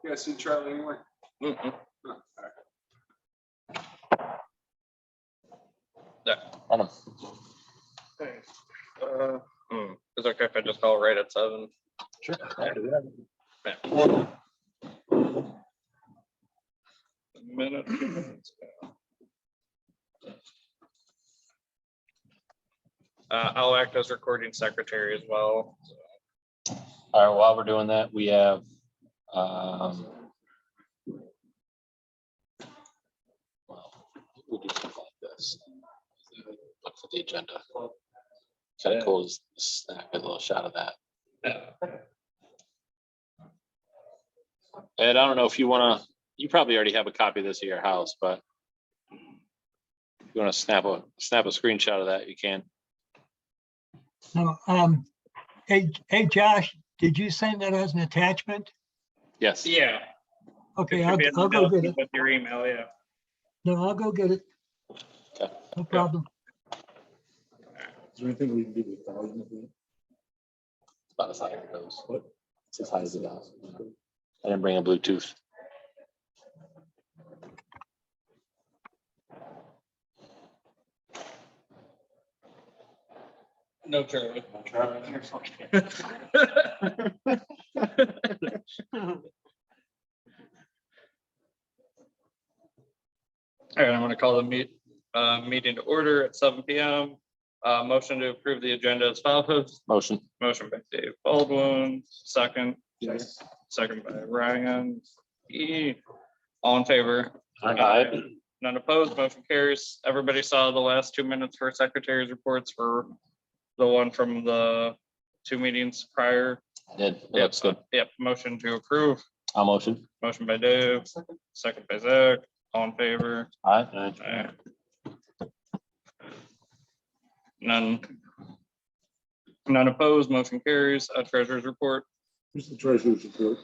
You guys see Charlie anywhere? Mm-mm. No. Yeah. On them. Is it okay if I just call right at 7? Sure. Yeah. A minute. I'll act as recording secretary as well. All right, while we're doing that, we have well, we'll do something like this. Look for the agenda. Kind of cool, snap a little shot of that. Ed, I don't know if you want to, you probably already have a copy of this at your house, but if you want to snap a screenshot of that, you can. No, hey, Josh, did you send that as an attachment? Yes. Yeah. Okay, It should be in the I'll go get document it. with your email, yeah. No, I'll go get it. Okay. No problem. Is there anything we can do with volume of it? It's about as high as it goes. What? It's as high as it goes. I didn't bring a Bluetooth. No, Charlie. All right, I'm going to call the meeting to order at 7 p.m. Motion to approve the agenda as follows. Motion. Motion by Dave Baldwin, second. Yes. Second by Ryan E. All in favor? Aye. None opposed, motion carries. Everybody saw the last 2 minutes for secretary's reports for the one from the 2 meetings prior. Did. It looks good. Yep, motion to approve. I'll motion. Motion by Dave, second by Zach. All in favor? Aye. Aye. None opposed, motion carries. Treasurer's report. Here's the treasurer's report.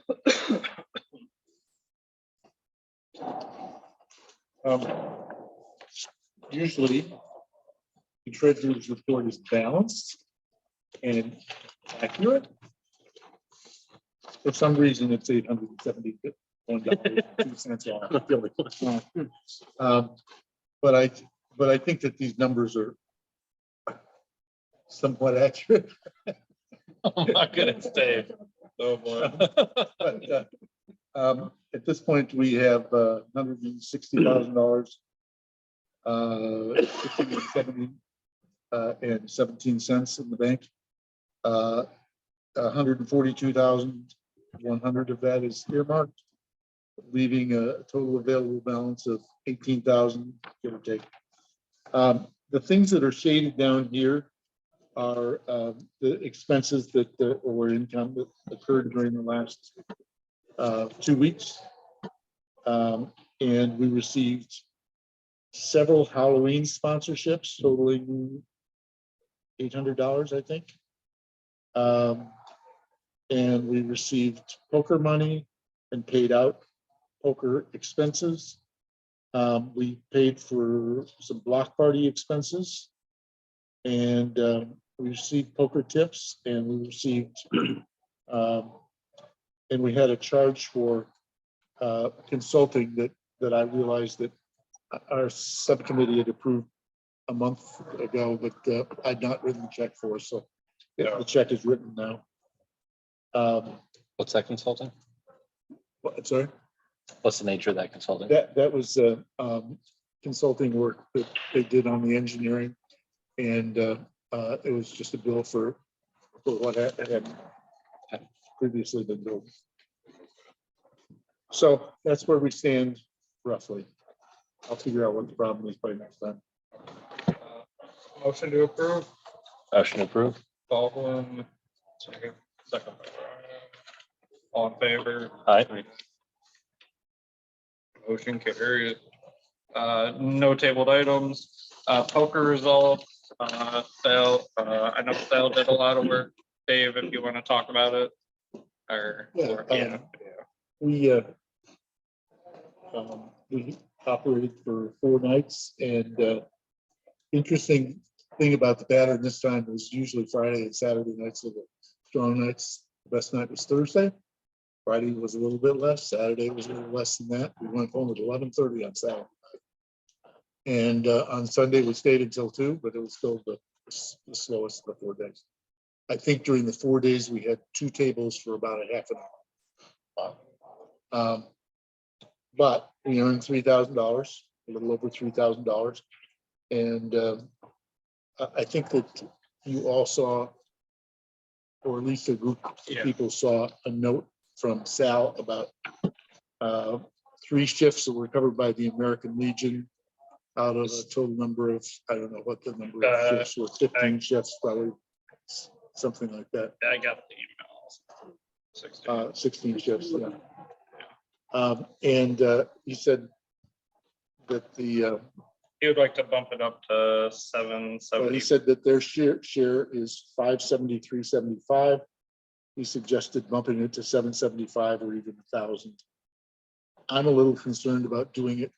Usually, the treasurer's report is balanced and accurate. For some reason, it's $871.02 off. But I think that these numbers are somewhat accurate. Oh my goodness, Dave. Oh, boy. But, at this point, we have $160,000 and 17 cents in the bank. 142,100 of that is earmarked, leaving a total available balance of 18,000, give or take. The things that are shaded down here are the expenses that or income that occurred during the last 2 weeks. And we received several Halloween sponsorships totaling $800, I think. And we received poker money and paid out poker expenses. We paid for some block party expenses, and we received poker tips, and we received and we had a charge for consulting that I realized that our subcommittee had approved a month ago, but I'd not written the check for, so the check is written now. What's that consulting? Sorry? What's the nature of that consulting? That was consulting work that they did on the engineering, and it was just a bill for what had previously been billed. So that's where we stand roughly. I'll figure out what the problem is by next time. Motion to approve. Motion approved. Baldwin, second by Ryan. All in favor? Aye. Motion carried. No tabled items. Poker results. Sale. I know Sale did a lot of work. Dave, if you want to talk about it, or Yeah, we operated for 4 nights, and interesting thing about the pattern this time was usually Friday and Saturday nights are the strong nights. The best night was Thursday. Friday was a little bit less, Saturday was a little less than that. We went home at 11:30 on Saturday. And on Sunday, we stayed until 2, but it was still the slowest of the 4 days. I think during the 4 days, we had 2 tables for about a half an hour. But we earned $3,000, a little over $3,000. And I think that you all saw, or at least a group of people saw a note from Sal about 3 shifts that were covered by the American Legion out of a total number of, I don't know what the number of shifts were, 15 shifts, probably something like that. I got the emails. 16. 16 shifts, yeah. And he said that the, He would like to bump it up to well, 770. he said that their share is 573.75. He suggested bumping it to 775 or even 1,000. I'm a little concerned about doing it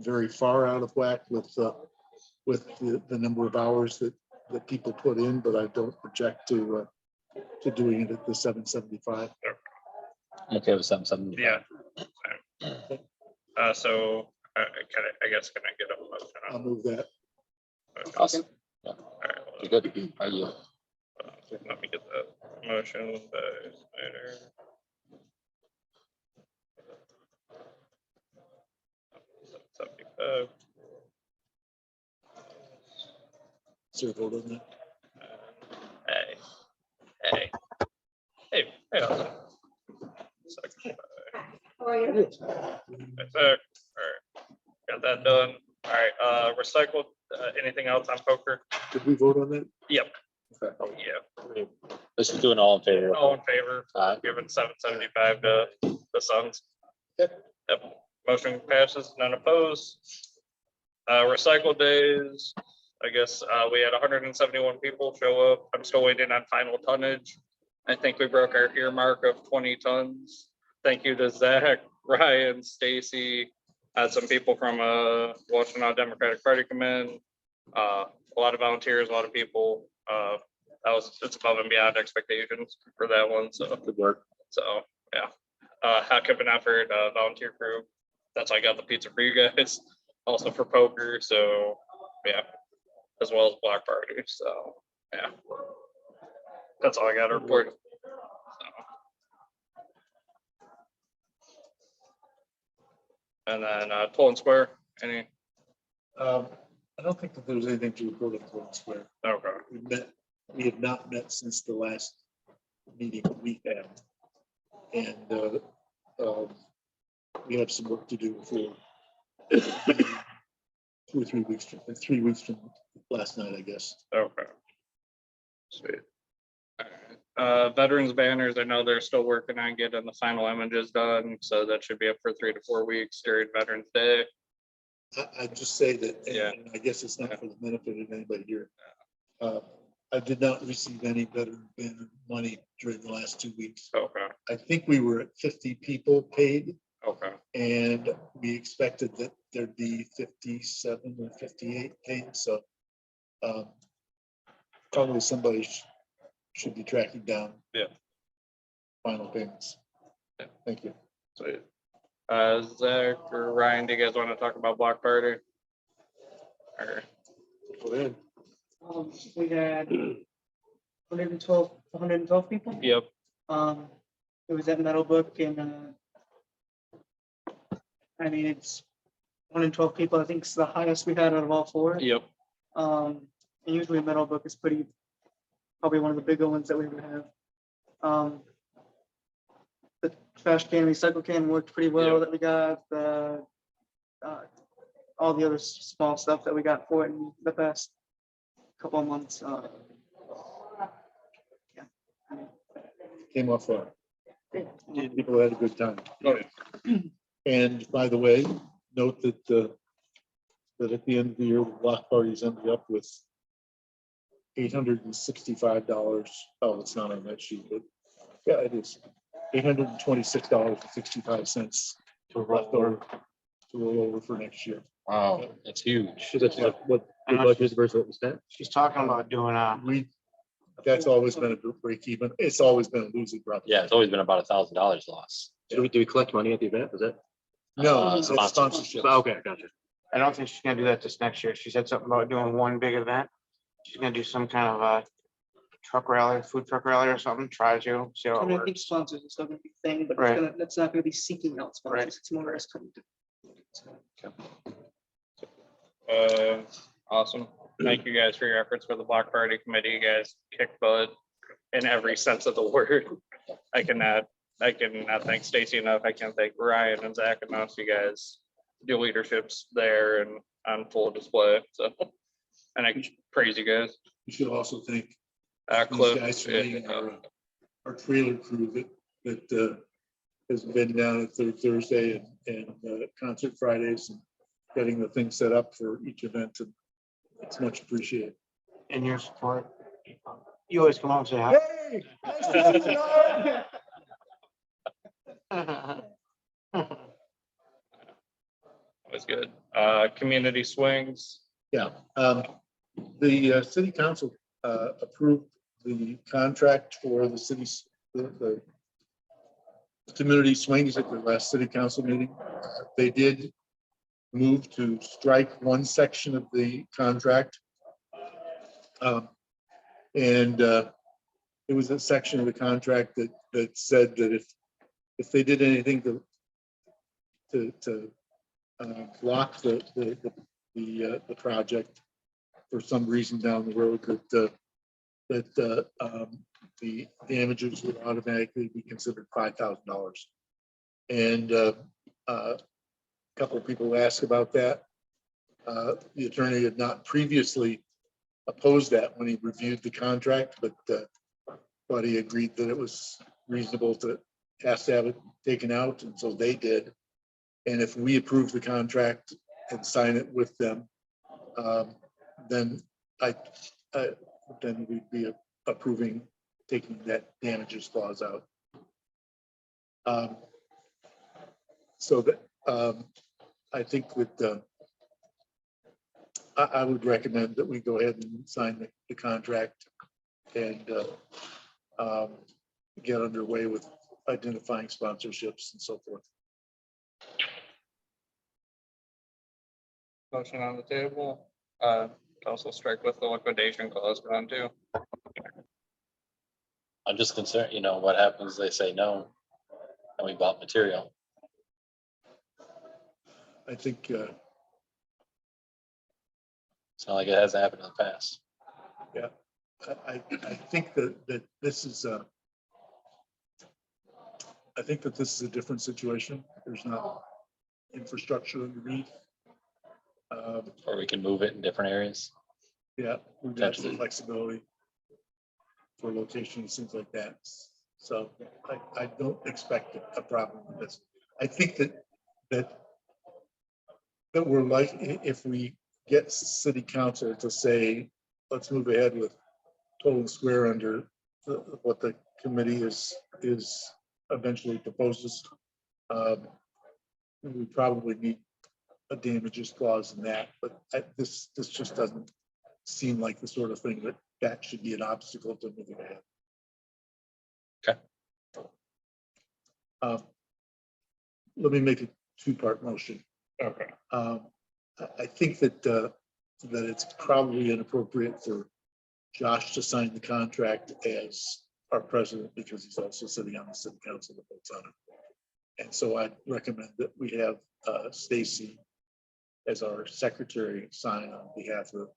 very far out of whack with the number of hours that people put in, but I don't project to doing it at the 775. Okay, with something. Yeah. So I guess can I get a motion? I'll move that. Awesome. All right, well, You're good. Are you? let me get the motion by Snyder. $775. Is there a vote on that? Hey. Austin. Second How are you? by Zach. All right, got that done. All right, recycled, anything else on poker? Did we vote on that? Yep. Okay. Yeah, Let's just do an all in favor. all in favor, giving 775 to the Suns. Yep. Yep. Motion passes, none opposed. Recycle days, I guess, we had 171 people show up. I'm still waiting on final tonnage. I think we broke our earmark of 20 tons. Thank you to Zach, Ryan, Stacy. Had some people from Washington Democratic Party come in. A lot of volunteers, a lot of people. It's above and beyond expectations for that one. So Good work. So yeah, heck of an effort, volunteer crew. That's why I got the pizza for you guys. Also for poker. So yeah, as well as block party. So yeah, that's all I got to report. So. And then Toll Square. Any? I don't think that there's anything to report on Golden Square. Okay. We have not met since the last meeting we had. And we have some work to do for 2 or 3 weeks, 3 weeks from last night, I guess. Okay. Sweet. Veterans banners, I know they're still working on getting the final images done, so that should be up for 3 to 4 weeks during Veterans Day. I just say that, Yeah. and I guess it's not for the benefit of anybody here. I did not receive any veteran banner money during the last 2 weeks. Okay, I think we were at 50 people paid, okay, and we expected that there'd be 57 or 58 paid, so probably somebody should be tracking down. Yeah. Final payments. Yeah. Thank you. sweet. Zach or Ryan, do you guys want to talk about block party? Or, Go ahead. We had 112 people. yep, It was at Meadowbrook and I mean, it's 112 people. I think it's the highest we had out of all 4. yep, And usually Meadowbrook is probably one of the bigger ones that we would have. The trash can, recycle can worked pretty well Yeah. that we got. All the other small stuff that we got for it in the past couple of months. Yeah. I mean, Came off well. yeah. People had a good time. Oh, yeah. And by the way, note that that at the end of the year, the block parties ended up with $865. Oh, it's not on that sheet, but yeah, it is. $826.65 to left over to roll over for next year. Wow, that's huge. What the budget versus what we spent? She's talking about doing We That's always been a break even. It's always been a losing proposition. Yeah, it's always been about $1,000 loss. Do we collect money at the event? Is it? No, it's Sponsors. sponsorship. Okay, gotcha. I don't think she's gonna do that this next year. She said something about doing one big event. She's gonna do some kind of a truck rally, food truck rally or something, try to see how I it mean, I think works. sponsors is still gonna be a thing, but Right. that's not gonna be seeking out Right. sponsors. It's more or less coming to. Awesome. Thank you guys for your efforts for the block party committee. You guys kick butt in every sense of the word. I cannot thank Stacy enough. I can't thank Ryan and Zach enough. You guys, your leadership's there and on full display. So, and I praise you guys. You should also thank these Cliff, guys for leading our trailer crew that has been down at Third Thursday and concert Fridays and getting the thing set up for each event. And it's much appreciated. In your support. You always come out and say hi. Hey! nice to see you, Norm. was good. Community swings. Yeah, the city council approved the contract for the city's, the community swings at the last city council meeting. They did move to strike one section of the contract. And it was a section of the contract that said that if they did anything to block the project for some reason down the road, that the damages would automatically be considered $5,000. And a couple of people asked about that. The attorney had not previously opposed that when he reviewed the contract, but he agreed that it was reasonable to have it taken out, and so they did. And if we approve the contract and sign it with them, then then we'd be approving taking that damages clause out. So that I think that I would recommend that we go ahead and sign the contract and get underway with identifying sponsorships and so forth. Motion on the table. Also strike with the liquidation clause on too. I'm just concerned, what happens, they say no, and we bought material. I think It's not like it hasn't happened in the past. I think that this is I think that this is a different situation. There's not infrastructure underneath. Or we can move it in different areas. Yeah, we've got some flexibility for locations, things like that. So I don't expect a problem with this. I think that we're like, if we get city council to say, let's move ahead with Total Square under what the committee is eventually proposes, we probably need a damages clause in that, but this just doesn't seem like the sort of thing that should be an obstacle to moving ahead. Okay. Let me make a two-part motion. Okay. I think that it's probably inappropriate for Josh to sign the contract as our president because he's also sitting on the city council that votes on it. And so I recommend that we have Stacy as our secretary sign on behalf of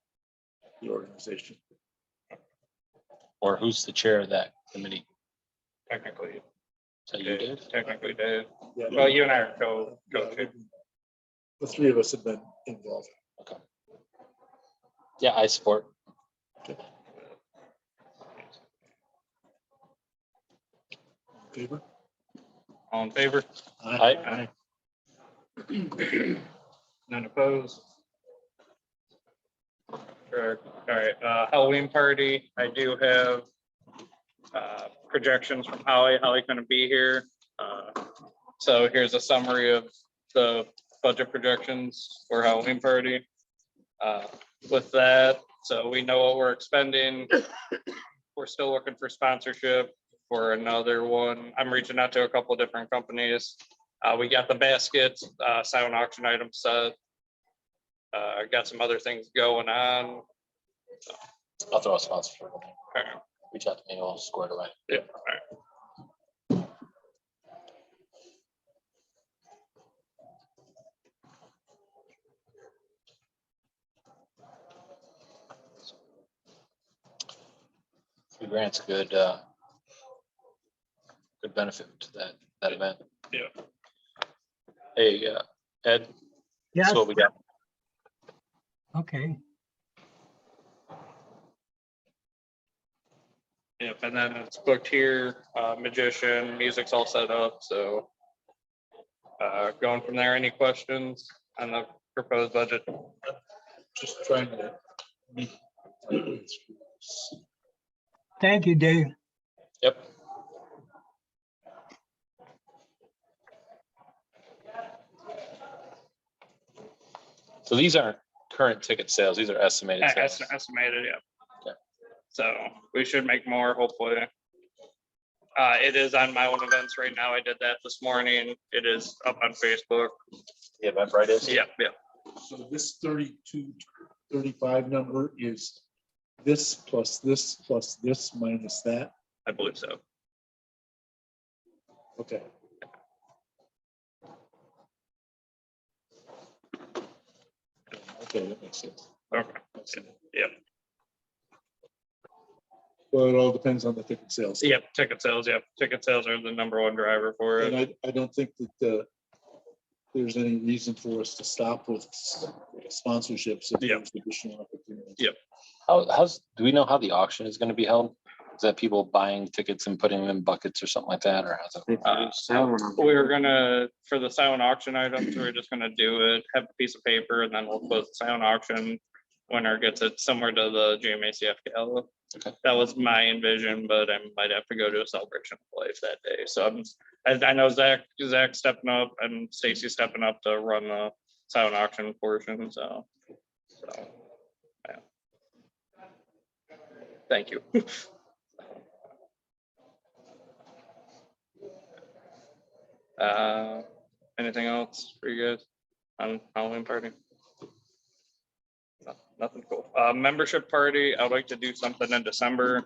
the organization. Or who's the chair of that committee? Technically, So you did? technically did. Yeah. Well, you and I are Yeah, co-chair. the three of us have been involved. Yeah, I support. Favor? All in favor? Aye. None opposed. Sure. All right, Halloween party. I do have projections from Holly. Holly couldn't be here. So here's a summary of the budget projections for Halloween party. With that, so we know what we're expending. we're still looking for sponsorship for another one. I'm reaching out to a couple different companies. We got the baskets, silent auction item set. Got some other things going on. I'll throw a sponsor. All right. Reach out to me, we'll square it away. Yeah, all right. $3,000's good, good benefit to that event. Yeah. Hey, Ed, Yes, that's what we got. okay. Yep, and then it's booked here, magician, music's all set up, so. Going from there, any questions on the proposed budget? Just trying to. Thank you, Dave. Yep. So these aren't current ticket sales, these are estimated sales. Estimated, yeah. Okay. So we should make more, hopefully. It is on my own events right now. I did that this morning. It is up on Facebook. Yeah, that's right. Yep, yep. So this 32, 35 number is this plus this minus that. I believe so. Okay. Okay, that makes sense. Okay. Yep. Well, it all depends on the ticket sales. Yep. Ticket sales. Yep. Ticket sales are the #1 driver for it. And I don't think that there's any reason for us to stop with sponsorships if Yep. there's additional opportunities. Yep. Do we know how the auction is going to be held? Is that people buying tickets and putting them in buckets or something like that, or how's it? We were gonna, for the silent auction items, we're just gonna do it, have a piece of paper, and then we'll close the silent auction. Winner gets it similar to the GMACF gala. Okay. That was my envision, but I might have to go to a celebration of life that day. So I know Zach stepping up and Stacy stepping up to run the silent auction portion. So yeah. Thank you. Anything else for you guys on Halloween party? No, nothing cool. Membership party, I'd like to do something in December,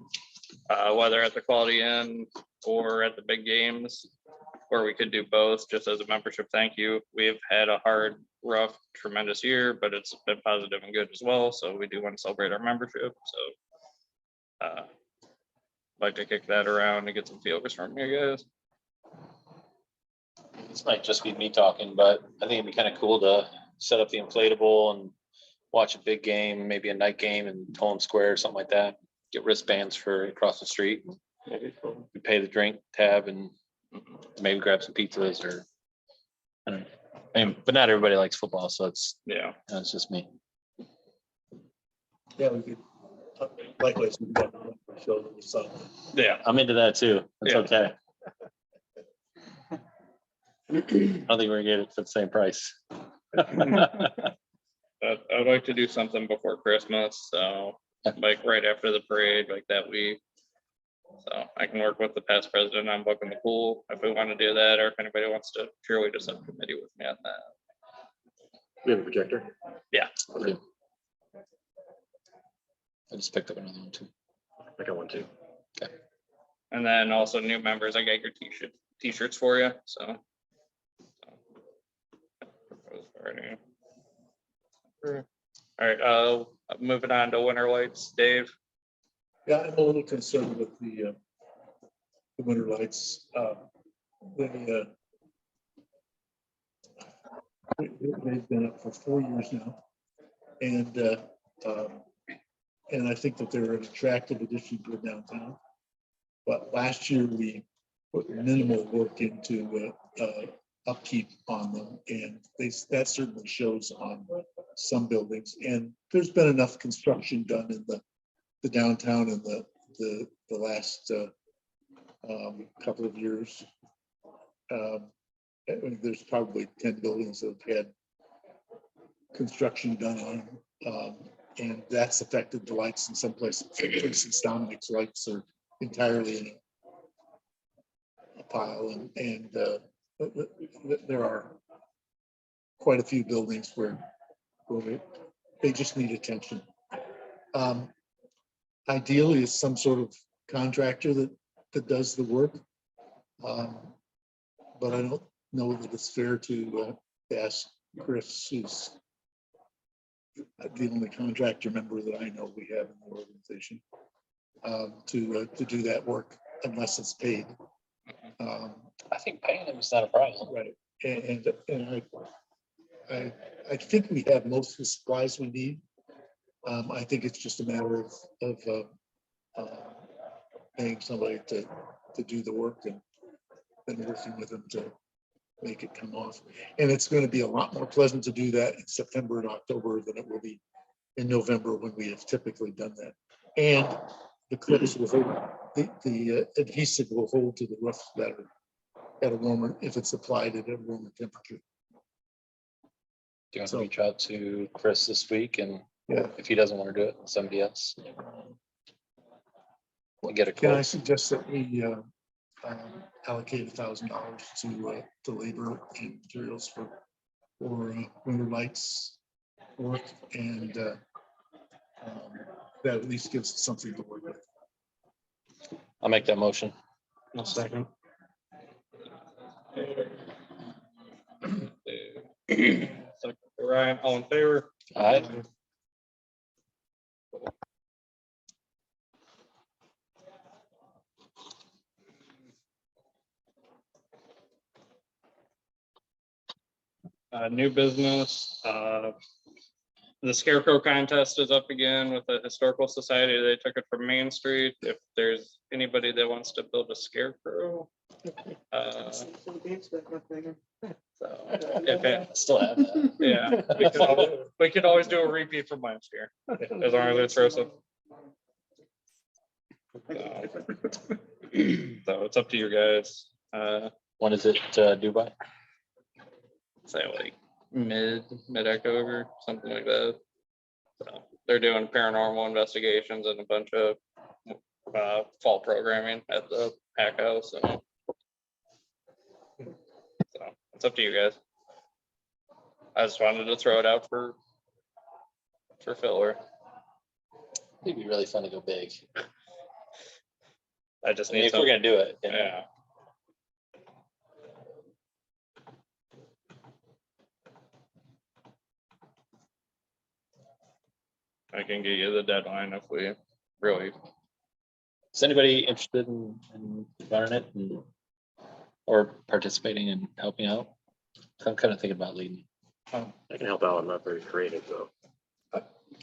whether at the Quality Inn or at the big games, or we could do both just as a membership thank you. We've had a hard, rough, tremendous year, but it's been positive and good as well. So we do want to celebrate our membership. So like to kick that around and get some feelers from you guys. This might just be me talking, but I think it'd be kind of cool to set up the inflatable and watch a big game, maybe a night game in Tolan Square or something like that. Get wristbands for across the street. We pay the drink tab and maybe grab some pizzas or. I don't know. I mean, but not everybody likes football, so it's just me. Yeah, we could. Likewise, we got show some. Yeah. I'm into that too. It's Yeah. okay. I don't think we're gonna get it for the same price. I'd like to do something before Christmas, so like right after the parade, like that week. So I can work with the past president on booking the pool if we want to do that, or if anybody wants to purely just subcommittee with me on that. We have a projector. Yeah. Okay. I just picked up another one too. I got one too. And then also new members, I got your t-shirts for you, so. All right, moving on to winter lights, Dave. Yeah, I'm a little concerned with the winter lights. They've been up for 4 years now. And I think that they're an attractive addition to the downtown. But last year we put minimal work into upkeep on them, and that certainly shows on some buildings. And there's been enough construction done in the downtown in the last couple of years. I mean, there's probably 10 buildings that have had construction done on them. And that's affected the lights in some places. For instance, Dominic's lights are entirely in a pile, and there are quite a few buildings where they just need attention. Ideally, is some sort of contractor that does the work. But I don't know that it's fair to ask Chris, who's the only contractor member that I know we have in the organization, to do that work unless it's paid. I think paying them is not a problem. Right, and I think we have most of the supplies we need. I think it's just a matter of paying somebody to do the work and working with them to make it come off. And it's going to be a lot more pleasant to do that in September and October than it will be in November when we have typically done that. And the clips will hold, the adhesive will hold to the roof better at a warmer, if it's applied at a warmer temperature. Do you want to So- reach out to Chris this week, and Yeah. if he doesn't want to do it, somebody else? We'll get a Can I quote. suggest that we allocate $1,000 to labor and materials for winter lights work, and that at least gives us something to work with. I'll make that motion. No second. Second by Ryan, all in favor? All right. New business, the Scarecrow contest is up again with the Historical Society. They took it from Main Street. If there's anybody that wants to build a scarecrow. So if it, Still have that. yeah, we could always do a repeat from last year, as long as it's for some. So it's up to you guys. When is it due by? Say like mid-October, something like that. So they're doing paranormal investigations and a bunch of fall programming at the Pack House. So it's up to you guys. I just wanted to throw it out for filler. It'd be really fun to go big. I just I mean, need if we're some, gonna do it. you know. yeah. I can get you the deadline if we really, Is anybody interested in running it or participating and helping out? I'm kind of thinking about leading. I can help out. I'm not very creative though.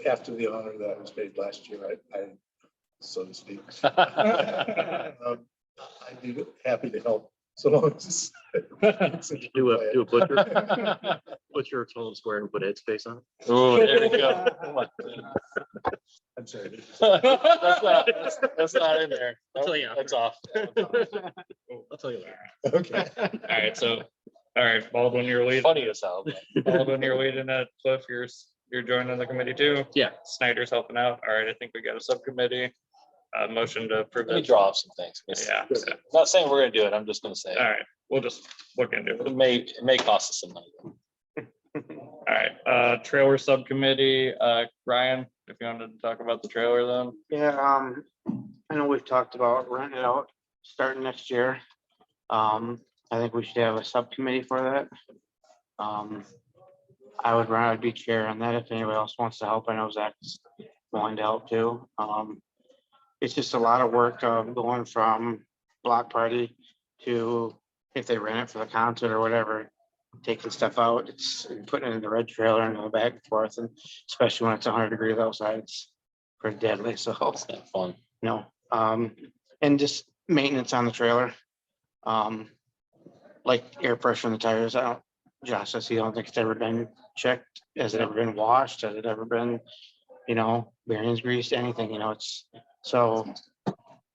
After the honor that I was paid last year, I so to speak. I'd be happy to help, so long as it's. Do a butcher, butcher Town Square and put Ed's face on it. Oh, there we go. I'm sorry. That's not in there. I'll tell you That's off. I'll tell you later. Okay. all right, so, all right, Baldwin, you're leading. Funny as hell. Baldwin, you're leading that. Cliff, you're joining the committee too. Yeah. Snyder's helping out. All right, I think we got a subcommittee. Motion to approve Let me it. draw up some things. Yeah, yeah. Not saying we're gonna do it. I'm just gonna say All right, we'll just look into it. it may cost us some money. All right, trailer subcommittee, Ryan, if you wanted to talk about the trailer then. Yeah, I know we've talked about renting it out starting next year. I think we should have a subcommittee for that. I'd be chair on that if anybody else wants to help. I know Zach's willing to help too. It's just a lot of work going from block party to if they rent it for the concert or whatever, taking stuff out, it's and putting it in the red trailer and go back and forth, and especially when it's 100 degrees outside, it's pretty deadly. So It's not fun. no, and just maintenance on the trailer. Like air pressure in the tires. Josh says he don't think it's ever been checked. Has it ever been washed? Has it ever been, bearings greased, anything, it's so.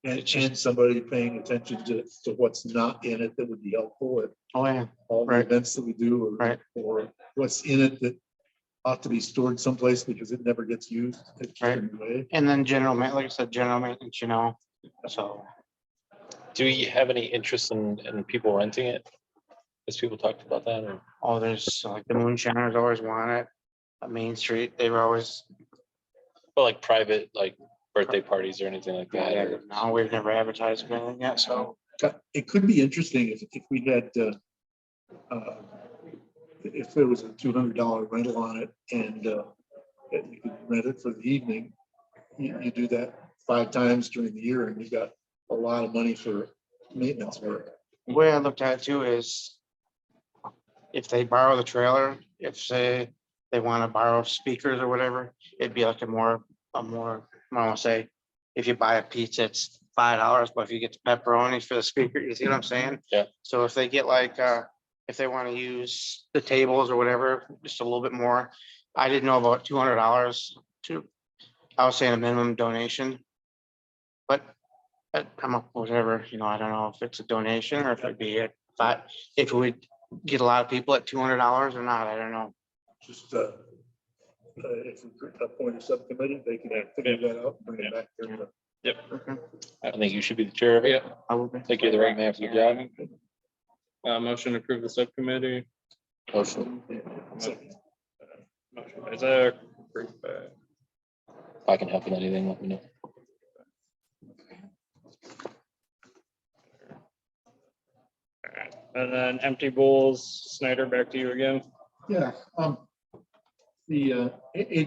And somebody paying attention to what's not in it that would be helpful at Oh, yeah. all the Right. events that we do, Right. or what's in it that ought to be stored someplace because it never gets used. It's just Right. in the way. And then general, like I said, general maintenance, so. Do you have any interest in people renting it? Has people talked about that or? Oh, there's like the moonshiners always want it. Main Street, they were always, Well, like private, like birthday parties or anything like that? or- no, we've never advertised for anything yet, so. It could be interesting if we had, if there was a $200 rental on it and that you could rent it for the evening. You do that 5 times during the year and you got a lot of money for maintenance work. The way I looked at it too is if they borrow the trailer, if say they want to borrow speakers or whatever, it'd be like a more, I want to say, if you buy a pizza, it's $5, but if you get the pepperoni for the speaker, you see what I'm saying? Yeah. So if they get like, if they want to use the tables or whatever, just a little bit more, I didn't know about $200 to, I was saying a minimum donation. But I'm up, whatever, I don't know if it's a donation or if it'd be if we get a lot of people at $200 or not, I don't know. Just if we appoint a subcommittee, they can figure that out, and bring it back here. Yep. I think you should be the chair of it. Yeah. I will be. I think you're the right man for the job. Motion to approve the subcommittee. Motion. Motion by Zach, approved by If I can help with anything, let me know. Alright, and then empty bowls, Snyder, back to you again. Yeah, the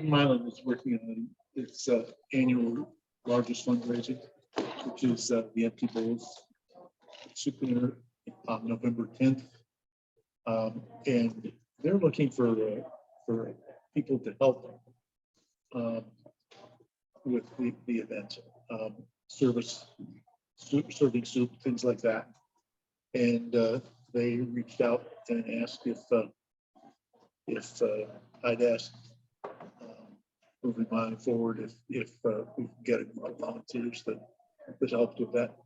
Milan is working on its annual largest fundraiser, which is the Empty Bowls Soup Dinner on November 10th. And they're looking for people to help with the event, serving soup, things like that. And they reached out and asked if I'd ask moving on forward if we can get a group of volunteers that helped with that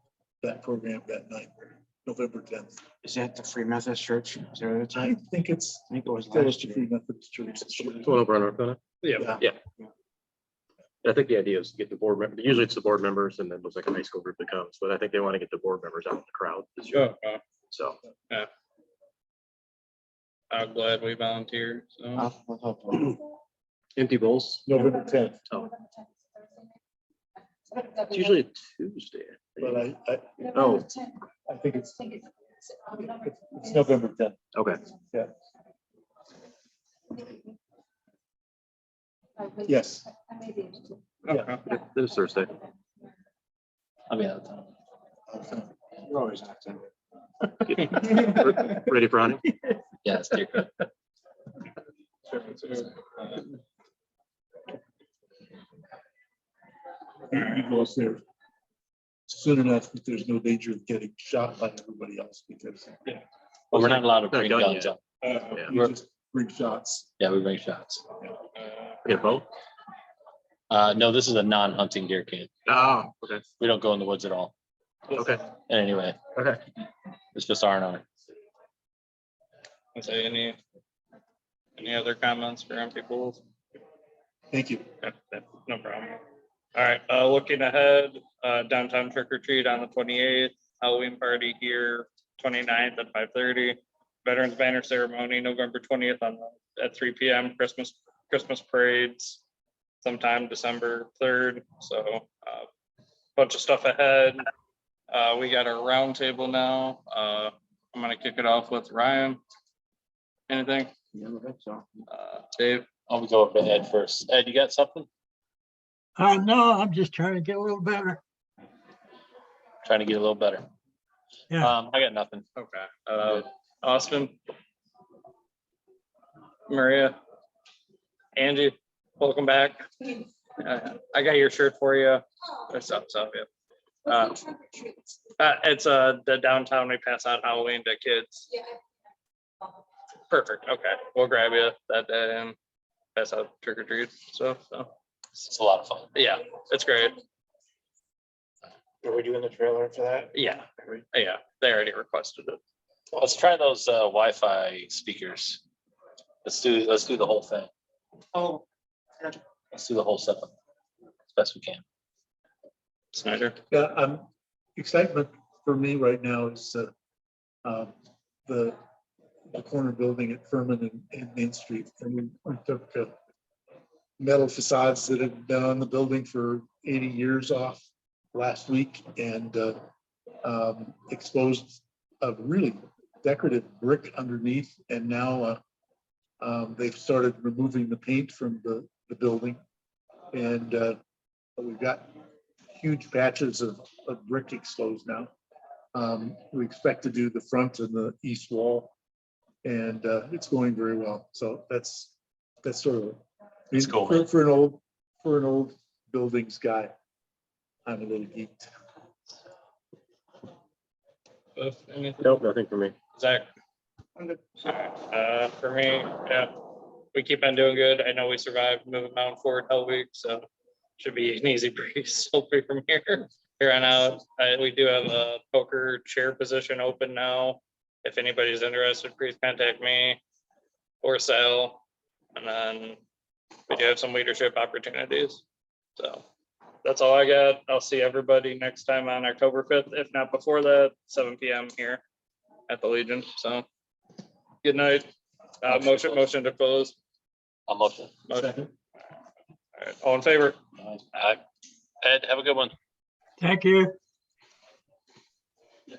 program that night, November 10th. Is that the Free Methodist Church? Is that what it's I at? think it's I think it was Village last to year. Free Methodist Church. It's one over on North Carolina. Yeah. I think the idea is to get the board member, usually it's the board members and then there's like a high school group that comes, but I think they want to get the board members out in the crowd this year. So I'm glad we volunteered, so. I'll help. empty bowls, November 10th, it's usually a Tuesday. I but think. I think it's November 10th. Okay. Yeah. Yes. Okay. This Thursday. I'll be out of town. You're always not there. Ready for hunting? Yeah, it's dear. You go there soon enough that there's no danger of getting shot by everybody else because Well, we're not allowed to Not bring done guns yet. up. Yeah. you just bring shots. Yeah, we bring shots. Get a bow? No, this is a non-hunting deer camp. Oh, okay. We don't go in the woods at all. Okay. In any way. Okay. It's just R&R. Say any other comments for empty bowls? Thank you. No problem. All right, looking ahead, downtown trick or treat on the 28th, Halloween party here, 29th at 5:30. Veterans banner ceremony, November 20th at 3 p.m. Christmas parades sometime December 3rd. So bunch of stuff ahead. We got our round table now. I'm gonna kick it off with Ryan. Anything? Dave? I'll go over to Ed first. Ed, you got something? No, I'm just trying to get a little better. Trying to get a little better. Yeah. I got nothing. Okay. Austin? Maria? Angie, welcome back. I got your shirt for you. It's up, yeah. It's the downtown, we pass out Halloween to kids. Perfect, okay, we'll grab you that day and pass out trick or treat stuff, so, It's a lot of fun. yeah, it's great, Are we doing the trailer for that? yeah, they already requested it. Let's try those Wi-Fi speakers. Let's do the whole thing. Oh, gotcha. Let's do the whole setup as best we can. Snyder. Yeah, excitement for me right now is the corner building at Furman and Main Street. And we took metal facades that had been on the building for 80 years off last week and exposed a really decorative brick underneath. And now they've started removing the paint from the building. And we've got huge patches of brick exposed now. We expect to do the front and the east wall, and it's going very well. So that's sort of It's cool, man. for an old buildings guy. I'm a little geeked. Anything? Nope, nothing for me. Zach? I'm good. For me, yeah, we keep on doing good. I know we survived moving Mountain Forward Hell Week, so should be an easy breeze, hopefully from here on out. We do have a poker chair position open now. If anybody's interested, please contact me or Sal. And then we do have some leadership opportunities. So that's all I got. I'll see everybody next time on October 5th, if not before that, 7 p.m. here at the Legion. So good night. Motion to close. I'll motion. Motion. All right, all in favor? Ed, have a good one. Thank you.